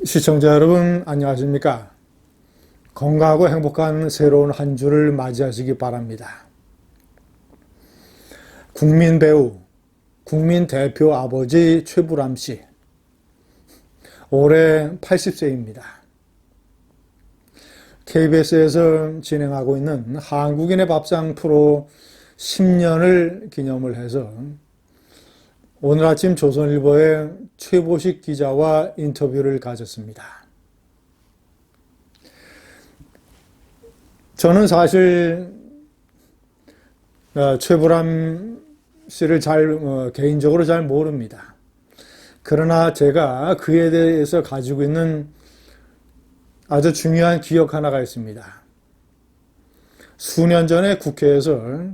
시청자 여러분, 안녕하십니까? 건강하고 행복한 새로운 한 주를 맞이하시기 바랍니다. 국민 배우, 국민 대표 아버지 최불암 씨, 올해 80세입니다. KBS에서 진행하고 있는 한국인의 밥상 프로 10년을 기념을 해서 오늘 아침 조선일보의 최보식 기자와 인터뷰를 가졌습니다. 저는 사실 최불암 씨를 개인적으로 잘 모릅니다. 그러나 제가 그에 대해서 가지고 있는 아주 중요한 기억 하나가 있습니다. 수년 전에 국회에서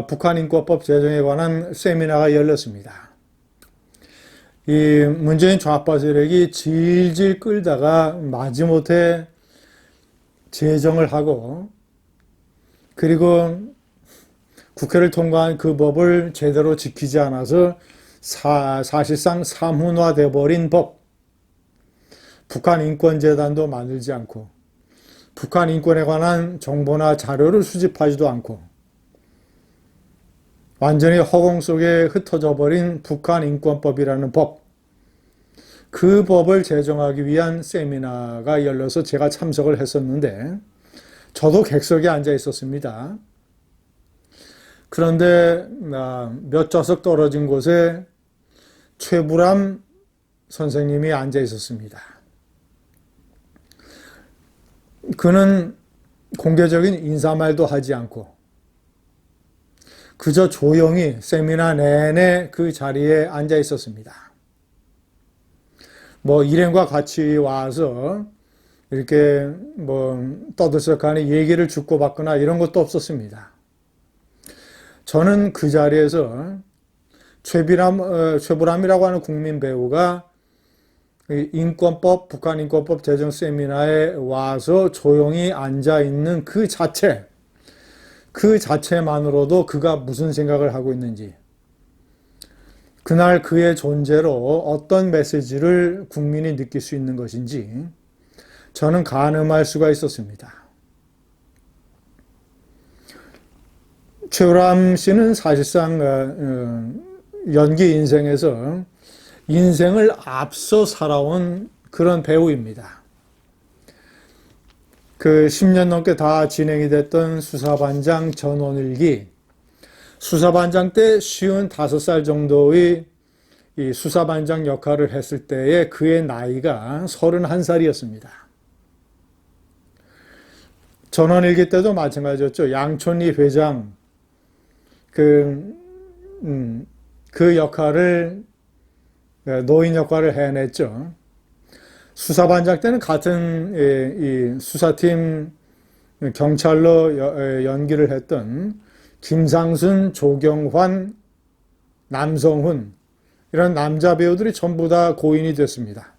북한 인권법 제정에 관한 세미나가 열렸습니다. 이 문재인 좌파 세력이 질질 끌다가 마지못해 제정을 하고, 그리고 국회를 통과한 그 법을 제대로 지키지 않아서 사실상 사문화돼 버린 법, 북한 인권재단도 만들지 않고 북한 인권에 관한 정보나 자료를 수집하지도 않고 완전히 허공 속에 흩어져 버린 북한 인권법이라는 법, 그 법을 제정하기 위한 세미나가 열려서 제가 참석을 했었는데 저도 객석에 앉아 있었습니다. 그런데 몇 좌석 떨어진 곳에 최불암 선생님이 앉아 있었습니다. 그는 공개적인 인사말도 하지 않고 그저 조용히 세미나 내내 그 자리에 앉아 있었습니다. 일행과 같이 와서 이렇게 떠들썩하니 얘기를 주고받거나 이런 것도 없었습니다. 저는 그 자리에서 최불암이라고 하는 국민 배우가 북한 인권법 제정 세미나에 와서 조용히 앉아있는 그 자체만으로도 그가 무슨 생각을 하고 있는지, 그날 그의 존재로 어떤 메시지를 국민이 느낄 수 있는 것인지 저는 가늠할 수가 있었습니다. 최불암 씨는 사실상 연기 인생에서 인생을 앞서 살아온 그런 배우입니다. 그 10년 넘게 다 진행이 됐던 수사반장 전원일기, 수사반장 때 55살 정도의 이 수사반장 역할을 했을 때에 그의 나이가 31살이었습니다. 전원일기 때도 마찬가지였죠. 양촌리 회장, 그 역할을, 노인 역할을 해냈죠. 수사반장 때는 같은 이 수사팀 경찰로 연기를 했던 김상순, 조경환, 남성훈, 이런 남자 배우들이 전부 다 고인이 됐습니다.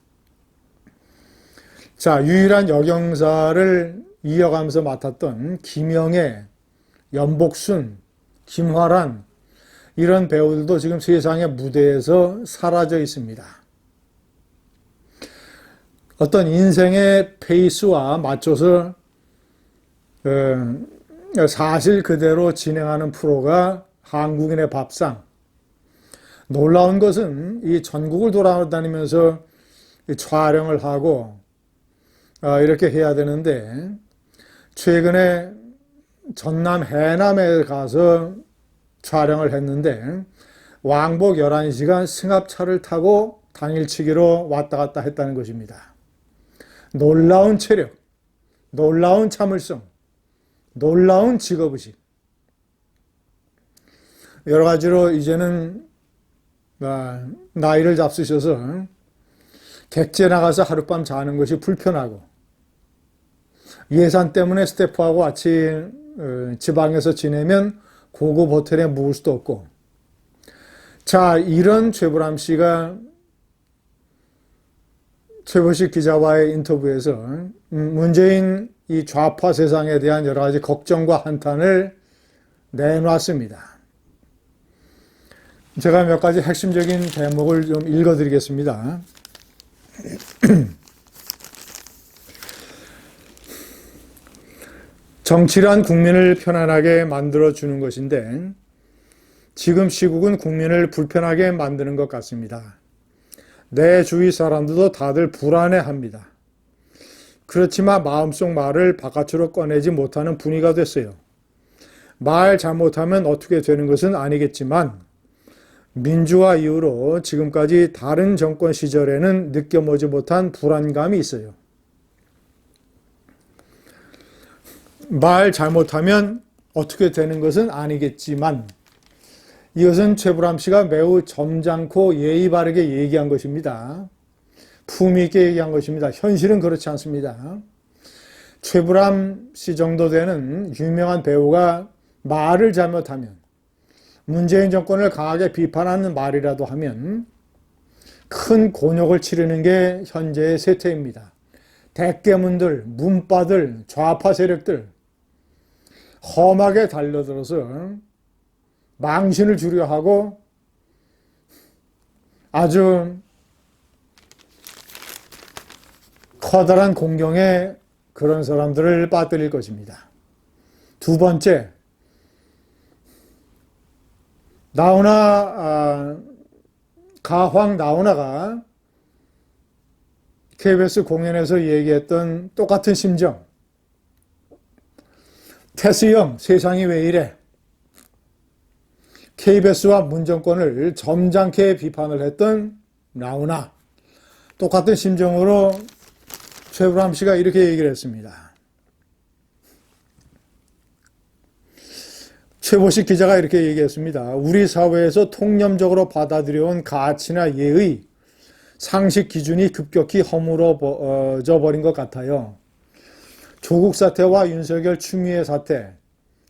자, 유일한 여경사를 이어가면서 맡았던 김영애, 연복순, 김화란, 이런 배우들도 지금 세상의 무대에서 사라져 있습니다. 어떤 인생의 페이스와 맞춰서 사실 그대로 진행하는 프로가 한국인의 밥상. 놀라운 것은 이 전국을 돌아다니면서 촬영을 하고 이렇게 해야 되는데, 최근에 전남 해남에 가서 촬영을 했는데 왕복 11시간 승합차를 타고 당일치기로 왔다 갔다 했다는 것입니다. 놀라운 체력, 놀라운 참을성, 놀라운 직업의식. 여러 가지로 이제는 나이를 잡수셔서 객지에 나가서 하룻밤 자는 것이 불편하고, 예산 때문에 스태프하고 같이 지방에서 지내면 고급 호텔에 묵을 수도 없고. 자, 이런 최불암 씨가 최보식 기자와의 인터뷰에서 문재인 이 좌파 세상에 대한 여러 가지 걱정과 한탄을 내놨습니다. 제가 몇 가지 핵심적인 대목을 좀 읽어드리겠습니다. 정치란 국민을 편안하게 만들어주는 것인데 지금 시국은 국민을 불편하게 만드는 것 같습니다. 내 주위 사람들도 다들 불안해합니다. 그렇지만 마음속 말을 바깥으로 꺼내지 못하는 분위기가 됐어요. 말 잘못하면 어떻게 되는 것은 아니겠지만 민주화 이후로 지금까지 다른 정권 시절에는 느껴보지 못한 불안감이 있어요. 말 잘못하면 어떻게 되는 것은 아니겠지만 이것은 최불암 씨가 매우 점잖고 예의 바르게 얘기한 것입니다. 품위 있게 얘기한 것입니다. 현실은 그렇지 않습니다. 최불암 씨 정도 되는 유명한 배우가 말을 잘못하면 문재인 정권을 강하게 비판하는 말이라도 하면 큰 곤욕을 치르는 게 현재의 세태입니다. 대깨문들, 문파들, 좌파 세력들 험하게 달려들어서 망신을 주려 하고 아주 커다란 공경에 그런 사람들을 빠뜨릴 것입니다. 두 번째, 가황 나훈아가 KBS 공연에서 얘기했던 똑같은 심정. 태수형, 세상이 왜 이래? KBS와 문정권을 점잖게 비판을 했던 나훈아. 똑같은 심정으로 최불암 씨가 이렇게 얘기를 했습니다. 최보식 기자가 이렇게 얘기했습니다. 우리 사회에서 통념적으로 받아들여온 가치나 예의, 상식 기준이 급격히 허물어져 버린 것 같아요. 조국 사태와 윤석열 추미애 사태,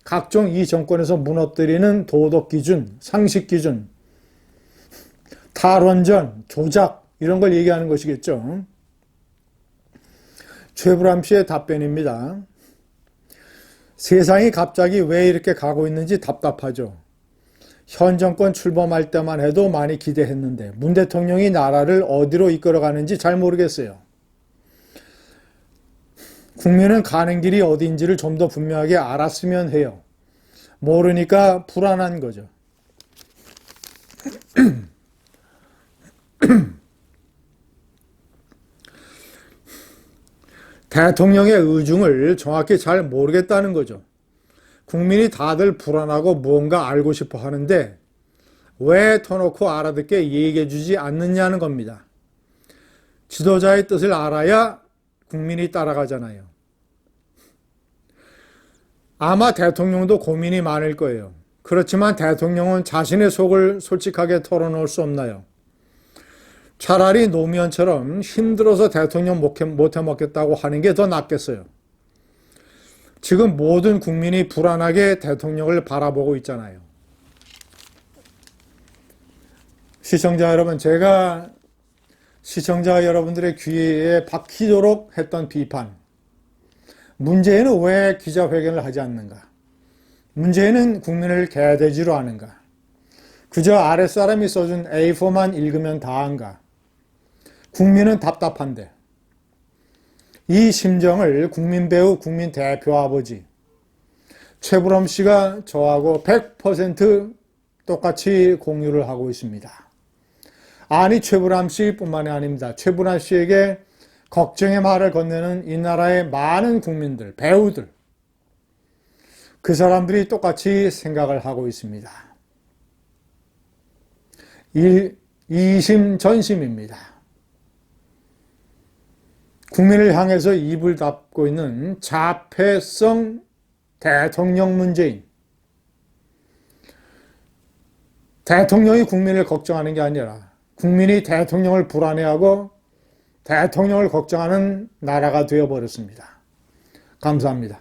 각종 이 정권에서 무너뜨리는 도덕 기준, 상식 기준, 탈원전, 조작 이런 걸 얘기하는 것이겠죠. 최불암 씨의 답변입니다. 세상이 갑자기 왜 이렇게 가고 있는지 답답하죠. 현 정권 출범할 때만 해도 많이 기대했는데 문 대통령이 나라를 어디로 이끌어가는지 잘 모르겠어요. 국민은 가는 길이 어디인지를 좀 더 분명하게 알았으면 해요. 모르니까 불안한 거죠. 대통령의 의중을 정확히 잘 모르겠다는 거죠. 국민이 다들 불안하고 무언가 알고 싶어 하는데 왜 터놓고 알아듣게 얘기해 주지 않느냐는 겁니다. 지도자의 뜻을 알아야 국민이 따라가잖아요. 아마 대통령도 고민이 많을 거예요. 그렇지만 대통령은 자신의 속을 솔직하게 털어놓을 수 없나요? 차라리 노무현처럼 힘들어서 대통령 못 해먹겠다고 하는 게 더 낫겠어요. 지금 모든 국민이 불안하게 대통령을 바라보고 있잖아요. 시청자 여러분, 제가 시청자 여러분들의 귀에 박히도록 했던 비판. 문재인은 왜 기자회견을 하지 않는가? 문재인은 국민을 개돼지로 하는가? 그저 아랫사람이 써준 A4만 읽으면 다한가? 국민은 답답한데. 이 심정을 국민 배우, 국민 대표 아버지 최불암 씨가 저하고 100% 똑같이 공유를 하고 있습니다. 아니 최불암 씨뿐만이 아닙니다. 최불암 씨에게 걱정의 말을 건네는 이 나라의 많은 국민들, 배우들 그 사람들이 똑같이 생각을 하고 있습니다. 이심전심입니다. 국민을 향해서 입을 닫고 있는 자폐성 대통령 문재인. 대통령이 국민을 걱정하는 게 아니라 국민이 대통령을 불안해하고 대통령을 걱정하는 나라가 되어버렸습니다. 감사합니다.